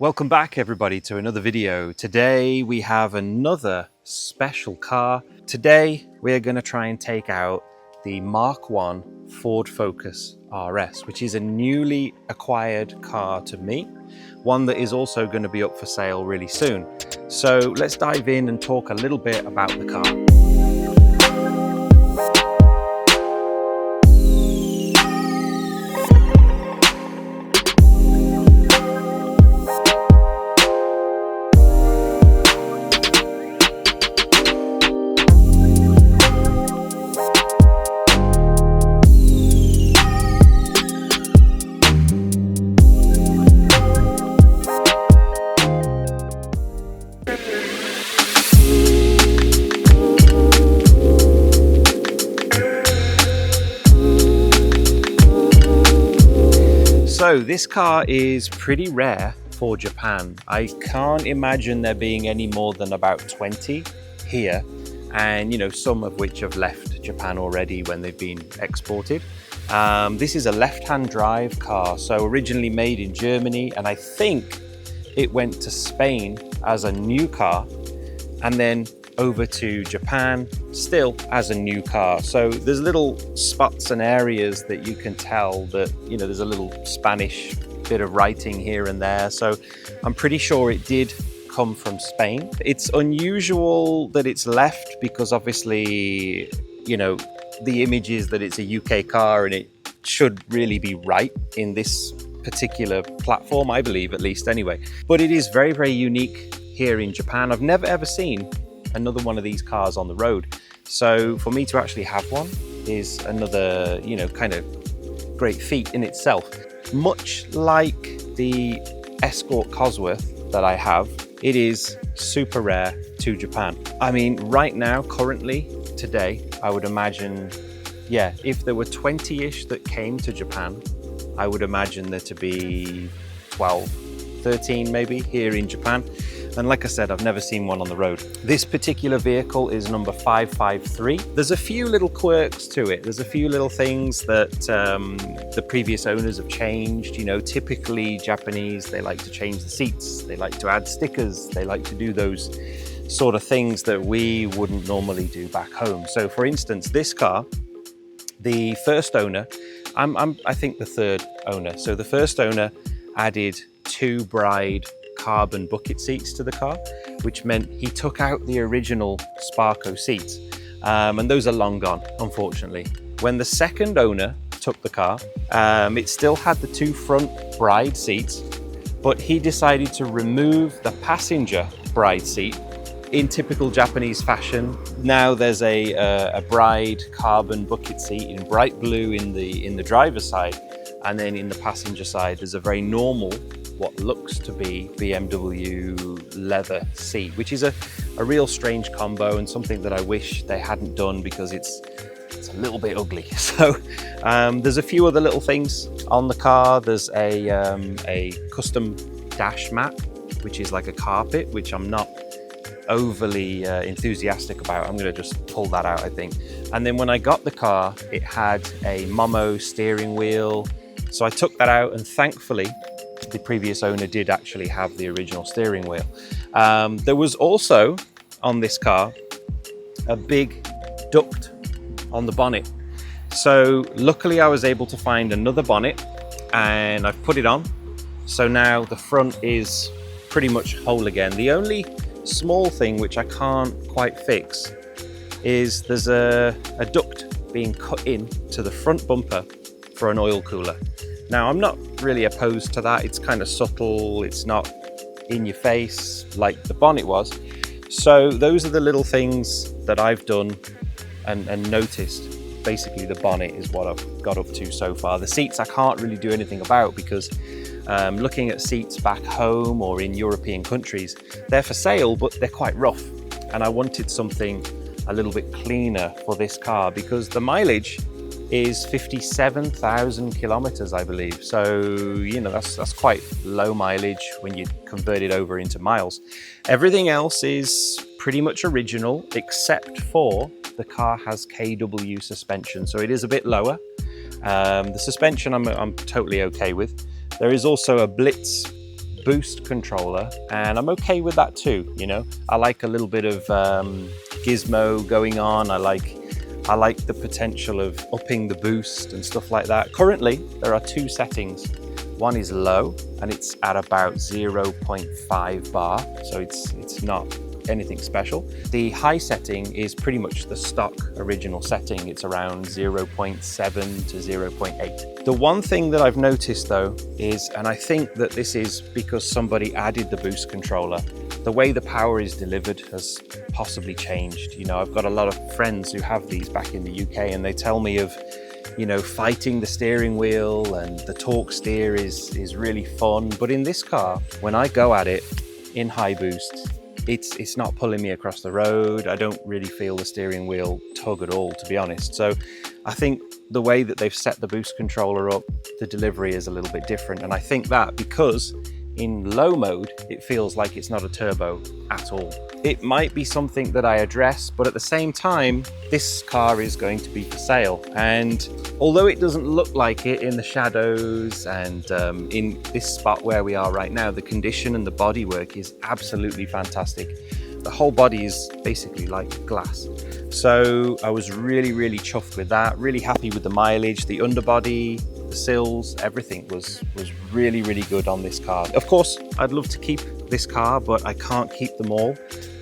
Welcome back everybody to another video. Today we have another special car. Today we're going to try and take out the Mark 1 Ford Focus RS, which is a newly acquired car to me, one that is also going to be up for sale really soon. So let's dive in and talk a little bit about the car. So this car is pretty rare for Japan. I can't imagine there being any more than about 20 here, and some of which have left Japan already when they've been exported. This is a left-hand drive car, so originally made in Germany, and I think it went to Spain as a new car and then over to Japan still as a new car. So there's little spots and areas that you can tell that there's a little Spanish bit of writing here and there, so I'm pretty sure it did come from Spain. It's unusual that it's left because obviously the image is that it's a UK car and it should really be right in this particular platform, I believe, at least anyway. But it is very, very unique here in Japan. I've never ever seen another one of these cars on the road, so for me to actually have one is another kind of great feat in itself. Much like the Escort Cosworth that I have, it is super rare to Japan. I mean, right now, currently, today, I would imagine, if there were 20-ish that came to Japan, I would imagine there to be 12, 13 maybe here in Japan. And like I said, I've never seen one on the road. This particular vehicle is number 553. There's a few little quirks to it. There's a few little things that the previous owners have changed. Typically Japanese, they like to change the seats. They like to add stickers. They like to do those sort of things that we wouldn't normally do back home. So for instance, this car, the first owner, I think the third owner. So the first owner added 2 Bride carbon bucket seats to the car, which meant he took out the original Sparco seats, and those are long gone, unfortunately. When the second owner took the car, it still had the 2 front Bride seats, but he decided to remove the passenger Bride seat in typical Japanese fashion. Now there's a Bride carbon bucket seat in bright blue in the driver's side, and then in the passenger side there's a very normal, what looks to be BMW leather seat, which is a real strange combo and something that I wish they hadn't done because it's a little bit ugly. So there's a few other little things on the car. There's a custom dash mat, which is like a carpet, which I'm not overly enthusiastic about. I'm going to just pull that out, I think. And then when I got the car, it had a Momo steering wheel, so I took that out, and thankfully the previous owner did actually have the original steering wheel. There was also on this car a big duct on the bonnet, so luckily I was able to find another bonnet and I've put it on, so now the front is pretty much whole again. The only small thing which I can't quite fix is there's a duct being cut in to the front bumper for an oil cooler. Now, I'm not really opposed to that. It's kind of subtle. It's not in your face like the bonnet was. So those are the little things that I've done and noticed. Basically, the bonnet is what I've got up to so far. The seats I can't really do anything about because looking at seats back home or in European countries, they're for sale, but they're quite rough. And I wanted something a little bit cleaner for this car because the mileage is 57,000 kilometers, I believe. So, that's quite low mileage when you convert it over into miles. Everything else is pretty much original, except for the car has KW suspension, so it is a bit lower. The suspension I'm totally okay with. There is also a Blitz boost controller, and I'm okay with that too. You know, I like a little bit of gizmo going on. I like the potential of upping the boost and stuff like that. Currently, there are two settings. One is low, and it's at about 0.5 bar, so it's not anything special. The high setting is pretty much the stock original setting. It's around 0.7 to 0.8. The one thing that I've noticed though is, and I think that this is because somebody added the boost controller, the way the power is delivered has possibly changed. You know, I've got a lot of friends who have these back in the UK, and they tell me of, you know, fighting the steering wheel, and the torque steer is really fun. But in this car, when I go at it in high boost, it's not pulling me across the road. I don't really feel the steering wheel tug at all, to be honest. So I think the way that they've set the boost controller up, the delivery is a little bit different. And I think that because in low mode, it feels like it's not a turbo at all. It might be something that I address, but at the same time, this car is going to be for sale. And although it doesn't look like it in the shadows and in this spot where we are right now, the condition and the bodywork is absolutely fantastic. The whole body is basically like glass. So I was really, really chuffed with that. Really happy with the mileage, the underbody, the sills, everything was really, really good on this car. Of course, I'd love to keep this car, but I can't keep them all.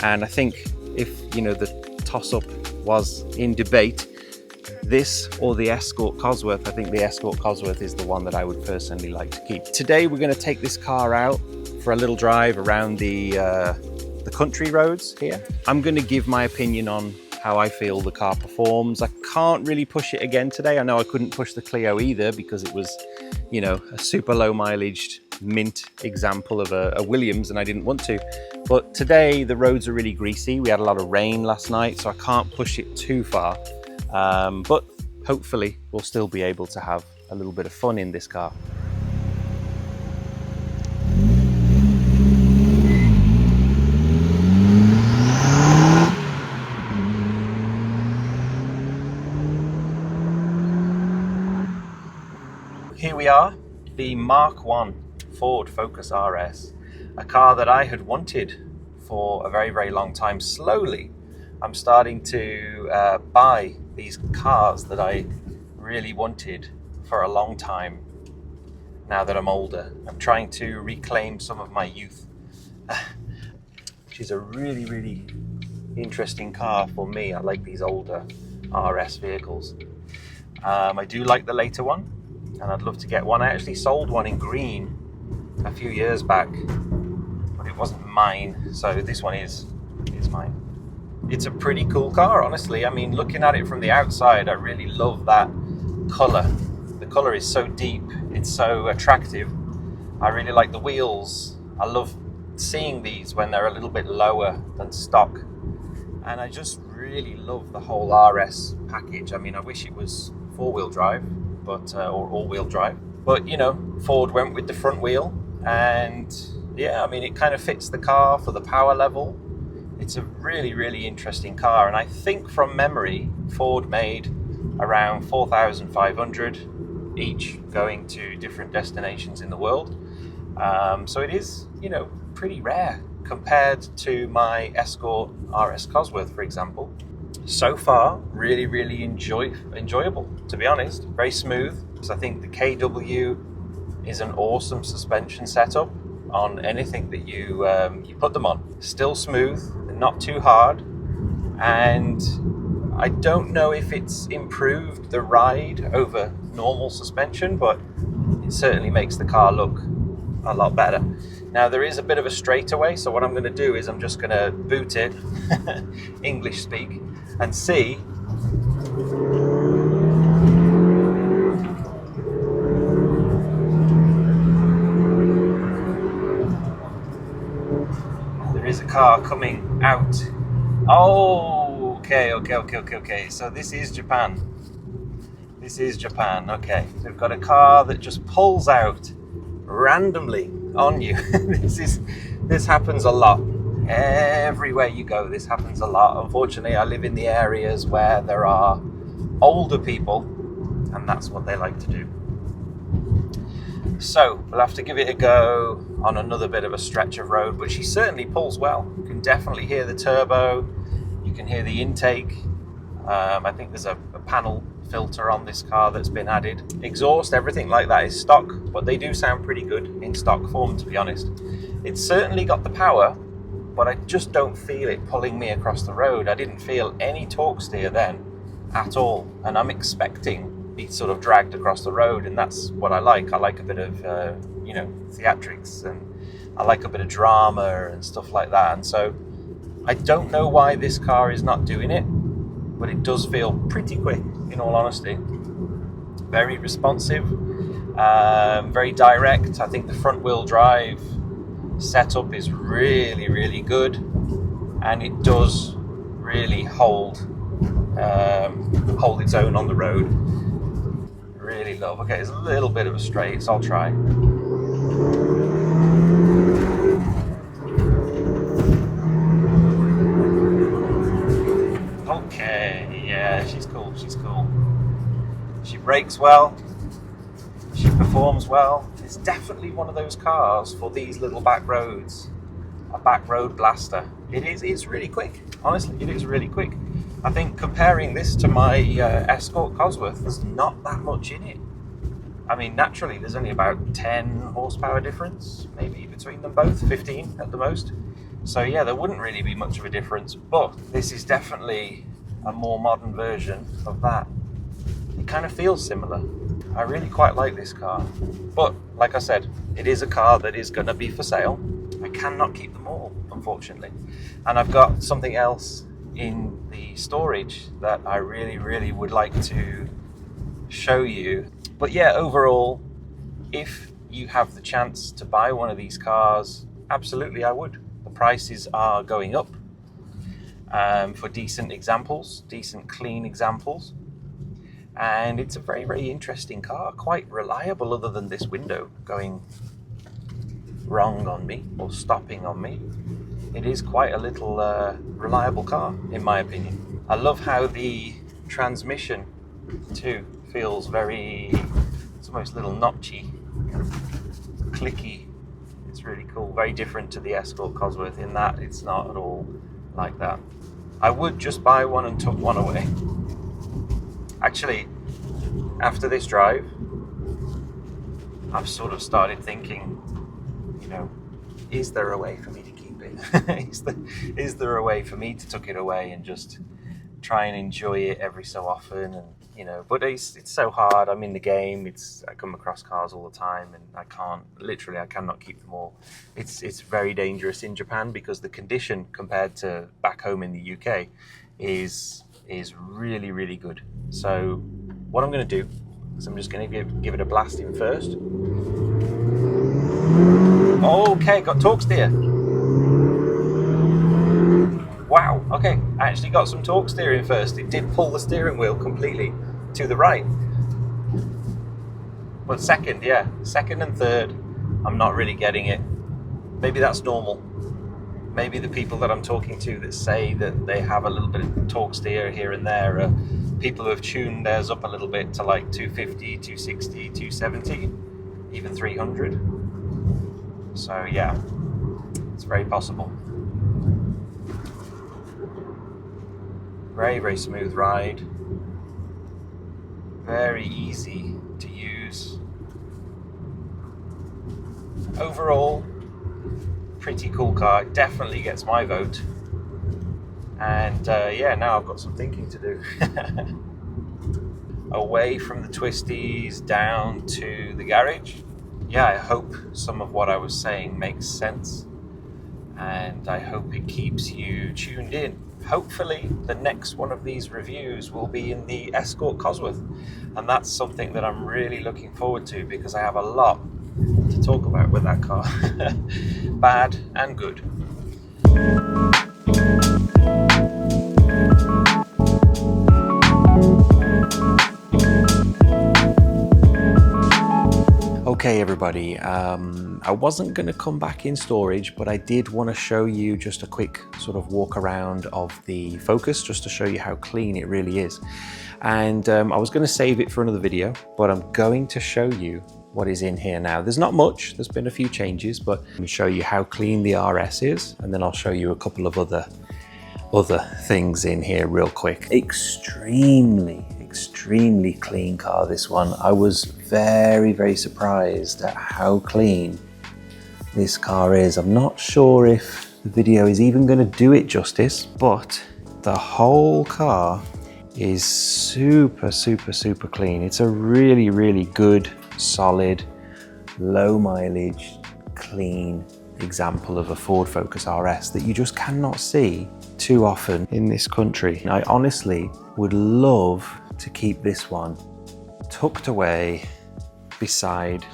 And I think if, you know, the toss-up was in debate, this or the Escort Cosworth, I think the Escort Cosworth is the one that I would personally like to keep. Today, we're going to take this car out for a little drive around the country roads here. I'm going to give my opinion on how I feel the car performs. I can't really push it again today. I know I couldn't push the Clio either because it was, you know, a super low mileage mint example of a Williams, and I didn't want to. But today the roads are really greasy. We had a lot of rain last night, so I can't push it too far. But hopefully we'll still be able to have a little bit of fun in this car. Here we are, the MK1 Ford Focus RS, a car that I had wanted for a very, very long time. Slowly, I'm starting to buy these cars that I really wanted for a long time. Now that I'm older, I'm trying to reclaim some of my youth, which is a really, really interesting car for me. I like these older RS vehicles. I do like the later one, and I'd love to get one. I actually sold one in green a few years back, but it wasn't mine, so this one is mine. It's a pretty cool car, honestly. I mean, looking at it from the outside, I really love that color. The color is so deep, it's so attractive. I really like the wheels. I love seeing these when they're a little bit lower than stock, and I just really love the whole RS package. I mean, I wish it was four-wheel drive, but or all-wheel drive, but you know, Ford went with the front wheel, and yeah, I mean, it kind of fits the car for the power level. It's a really, really interesting car, and I think from memory, Ford made around 4,500 each, going to different destinations in the world. So it is, you know, pretty rare compared to my Escort RS Cosworth, for example. So far, really, really enjoyable, to be honest. Very smooth. So I think the KW is an awesome suspension setup on anything that you put them on. Still smooth, not too hard, and I don't know if it's improved the ride over normal suspension, but it certainly makes the car look a lot better. Now there is a bit of a straightaway, so what I'm going to do is I'm just going to boot it, English speak, and see there is a car coming out. Oh, okay. So this is Japan. Okay, so we've got a car that just pulls out randomly on you. This happens a lot. Everywhere you go, this happens a lot. Unfortunately, I live in the areas where there are older people, and that's what they like to do. So we'll have to give it a go on another bit of a stretch of road, but she certainly pulls well. You can definitely hear the turbo, you can hear the intake. I think there's a panel filter on this car that's been added. Exhaust, everything like that is stock, but they do sound pretty good in stock form, to be honest. It's certainly got the power, but I just don't feel it pulling me across the road. I didn't feel any torque steer then at all, and I'm expecting be sort of dragged across the road, and that's what I like. I like a bit of theatrics, and I like a bit of drama and stuff like that, and so I don't know why this car is not doing it, but it does feel pretty quick, in all honesty. Very responsive, very direct. I think the front wheel drive setup is really, really good, and it does really hold its own on the road. Really love. Okay, it's a little bit of a straight, so I'll try. Okay, yeah, she's cool, she's cool. She brakes well, she performs well. It's definitely one of those cars for these little back roads, a back road blaster. It's really quick, honestly, it is really quick. I think comparing this to my Escort Cosworth, there's not that much in it. I mean, naturally, there's only about 10 horsepower difference, maybe between them both, 15 at the most. So yeah, there wouldn't really be much of a difference, but this is definitely a more modern version of that. It kind of feels similar. I really quite like this car. But like I said, it is a car that is going to be for sale. I cannot keep them all, unfortunately. And I've got something else in the storage that I really, really would like to show you. But yeah, overall, if you have the chance to buy one of these cars, absolutely I would. The prices are going up for decent examples, decent clean examples. And it's a very, very interesting car, quite reliable other than this window going wrong on me or stopping on me. It is quite a little reliable car, in my opinion. I love how the transmission too feels very, it's almost a little notchy, clicky. It's really cool, very different to the Escort Cosworth in that it's not at all like that. I would just buy one and tuck one away. Actually, after this drive, I've sort of started thinking, is there a way for me to keep it? is there a way for me to tuck it away and just try and enjoy it every so often? And but it's so hard. I'm in the game. I come across cars all the time, and I cannot keep them all. It's very dangerous in Japan because the condition compared to back home in the UK is really, really good. So what I'm going to do is I'm just going to give it a blast in first. Okay, got torque steer. Wow, okay, I actually got some torque steering first. It did pull the steering wheel completely to the right. But second and third, I'm not really getting it. Maybe that's normal. Maybe the people that I'm talking to that say that they have a little bit of torque steer here and there are people who have tuned theirs up a little bit to like 250, 260, 270, even 300. So yeah, it's very possible. Very, very smooth ride. Very easy to use. Overall, pretty cool car. It definitely gets my vote. And yeah, now I've got some thinking to do. Away from the twisties, down to the garage. Yeah, I hope some of what I was saying makes sense. And I hope it keeps you tuned in. Hopefully the next one of these reviews will be in the Escort Cosworth, and that's something that I'm really looking forward to because I have a lot to talk about with that car. Bad and good. Okay everybody, I wasn't going to come back in storage, but I did want to show you just a quick sort of walk around of the Focus, just to show you how clean it really is. And I was going to save it for another video, but I'm going to show you what is in here now. There's not much, there's been a few changes, but I'll show you how clean the RS is, and then I'll show you a couple of other things in here real quick. Extremely clean car, this one. I was very surprised at how clean this car is. I'm not sure if the video is even going to do it justice, but the whole car is super clean. It's a really good, solid, low mileage, clean example of a Ford Focus RS that you just cannot see too often in this country. I honestly would love to keep this one tucked away beside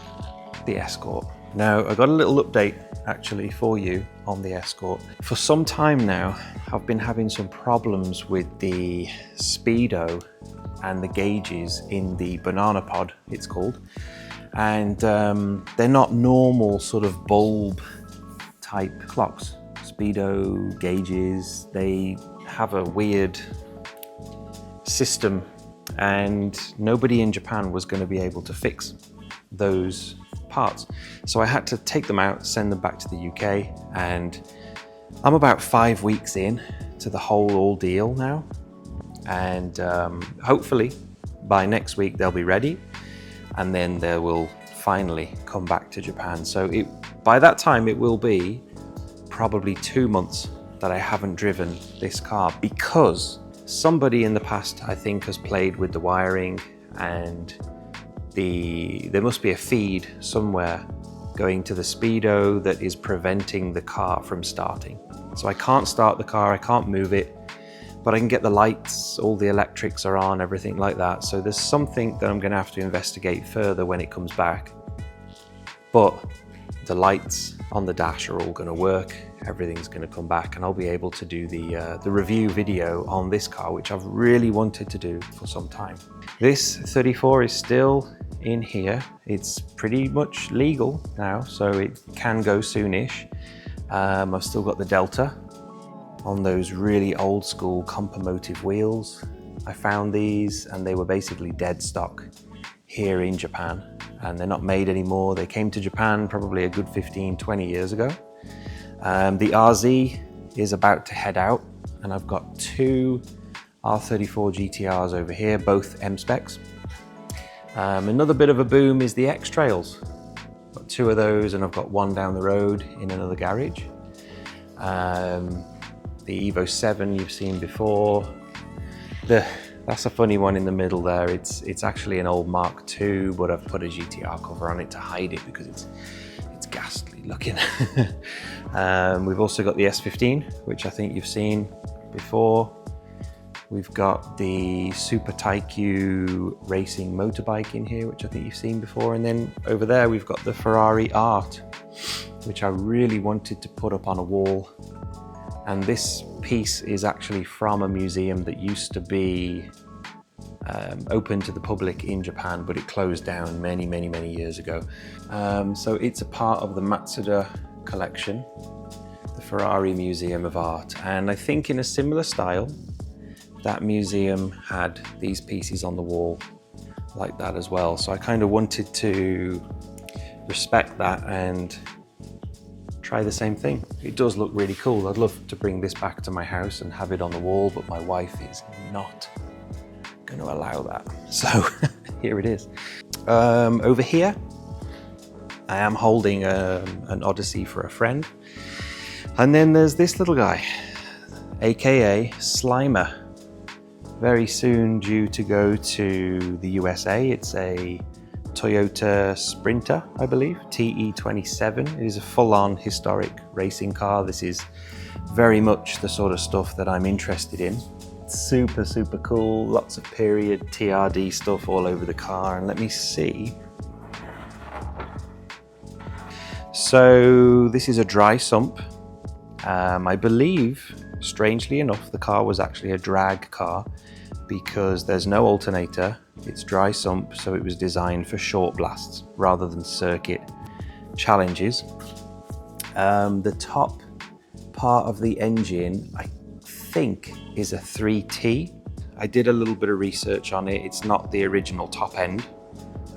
the Escort. Now, I got a little update actually for you on the Escort. For some time now, I've been having some problems with the speedo and the gauges in the banana pod, it's called. And they're not normal sort of bulb type clocks. Speedo gauges, they have a weird system, and nobody in Japan was going to be able to fix those parts. So I had to take them out, send them back to the UK, and I'm about 5 weeks in to the whole ordeal now. And hopefully by next week they'll be ready, and then they will finally come back to Japan. So by that time it will be probably 2 months that I haven't driven this car, because somebody in the past, I think, has played with the wiring, and there must be a feed somewhere going to the speedo that is preventing the car from starting. So I can't start the car, I can't move it, but I can get the lights, all the electrics are on, everything like that. So there's something that I'm going to have to investigate further when it comes back. But the lights on the dash are all going to work, everything's going to come back, and I'll be able to do the review video on this car, which I've really wanted to do for some time. This 34 is still in here. It's pretty much legal now, so it can go soonish. I've still got the Delta on those really old school Compomotive wheels. I found these and they were basically dead stock here in Japan, and they're not made anymore. They came to Japan probably a good 15-20 years ago. The RZ is about to head out, and I've got two R34 GTRs over here, both M specs. Another bit of a boom is the X-Trails. Got two of those, and I've got one down the road in another garage. The Evo 7 you've seen before. That's a funny one in the middle there. It's actually an old Mark II, but I've put a GTR cover on it to hide it because it's ghastly looking. We've also got the S15, which I think you've seen before. We've got the Super Taikyu racing motorbike in here, which I think you've seen before. And then over there, we've got the Ferrari Art, which I really wanted to put up on a wall. And this piece is actually from a museum that used to be open to the public in Japan, but it closed down many years ago. So it's a part of the Matsuda collection, the Ferrari Museum of Art. And I think in a similar style, that museum had these pieces on the wall like that as well. So I kind of wanted to respect that and try the same thing. It does look really cool. I'd love to bring this back to my house and have it on the wall, but my wife is not going to allow that. So here it is. Over here, I am holding an Odyssey for a friend. And then there's this little guy, AKA Slimer. Very soon due to go to the USA. It's a Toyota Sprinter, I believe, TE27. It is a full-on historic racing car. This is very much the sort of stuff that I'm interested in. Super cool, lots of period TRD stuff all over the car. And let me see. So this is a dry sump. I believe, strangely enough, the car was actually a drag car because there's no alternator, it's dry sump, so it was designed for short blasts rather than circuit challenges. The top part of the engine, I think, is a 3T. I did a little bit of research on it. It's not the original top end.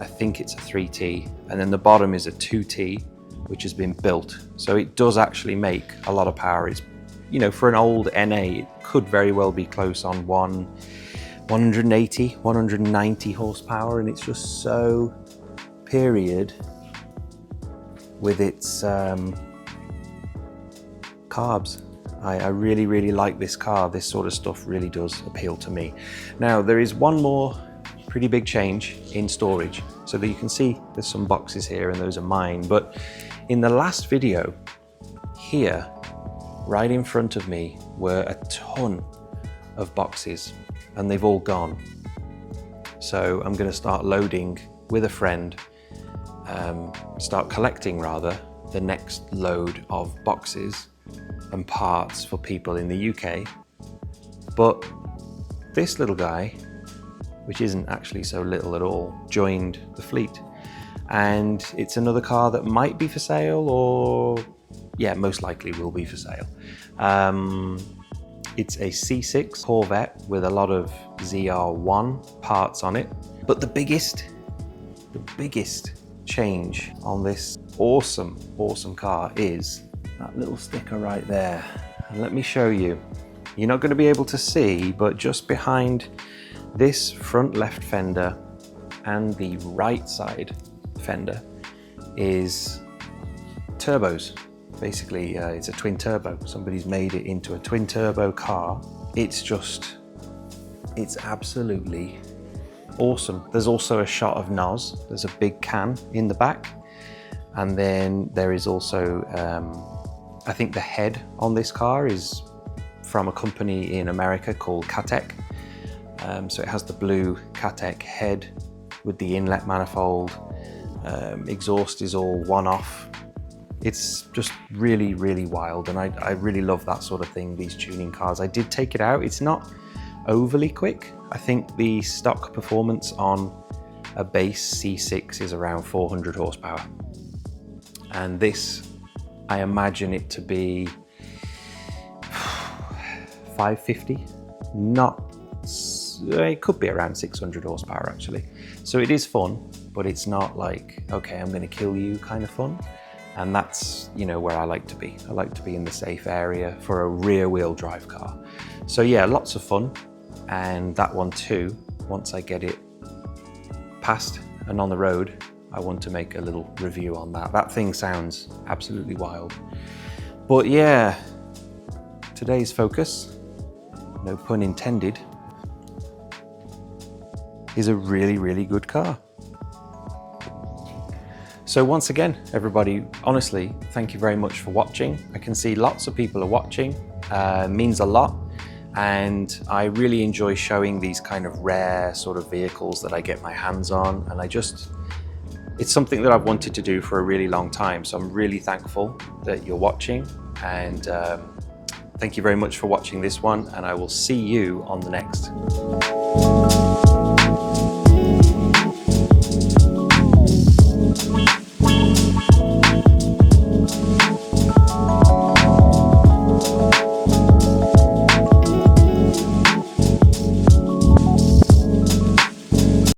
I think it's a 3T, and then the bottom is a 2T, which has been built. So it does actually make a lot of power. It's, you know, for an old NA, it could very well be close on 180, 190 horsepower, and it's just so period with its carbs. I really, really like this car. This sort of stuff really does appeal to me. Now, there is one more pretty big change in storage. So that you can see there's some boxes here and those are mine. But in the last video, here, right in front of me, were a ton of boxes and they've all gone. So I'm gonna start loading with a friend, start collecting rather, the next load of boxes and parts for people in the UK. But this little guy, which isn't actually so little at all, joined the fleet. And it's another car that might be for sale, or yeah, most likely will be for sale. It's a C6 Corvette with a lot of ZR1 parts on it. But the biggest change on this awesome car is that little sticker right there. And let me show you. You're not going to be able to see, but just behind this front left fender and the right side fender is turbos. Basically, it's a twin turbo. Somebody's made it into a twin turbo car. It's absolutely awesome. There's also a shot of NOS. There's a big can in the back. And then there is also, I think the head on this car is from a company in America called Catec. So it has the blue Catec head with the inlet manifold. Exhaust is all one-off. It's just really, really wild, and I really love that sort of thing, these tuning cars. I did take it out. It's not overly quick. I think the stock performance on a base C6 is around 400 horsepower. And this, I imagine it to be 550, it could be around 600 horsepower actually. So it is fun, but it's not like, okay, I'm gonna kill you kind of fun. And that's, you know, where I like to be. I like to be in the safe area for a rear wheel drive car. So yeah, lots of fun. And that one too, once I get it passed and on the road, I want to make a little review on that. That thing sounds absolutely wild. But yeah, today's focus, no pun intended, is a really, really good car. So once again, everybody, honestly, thank you very much for watching. I can see lots of people are watching, means a lot. And I really enjoy showing these kind of rare sort of vehicles that I get my hands on. And it's something that I've wanted to do for a really long time. So I'm really thankful that you're watching. And thank you very much for watching this one. And I will see you on the next.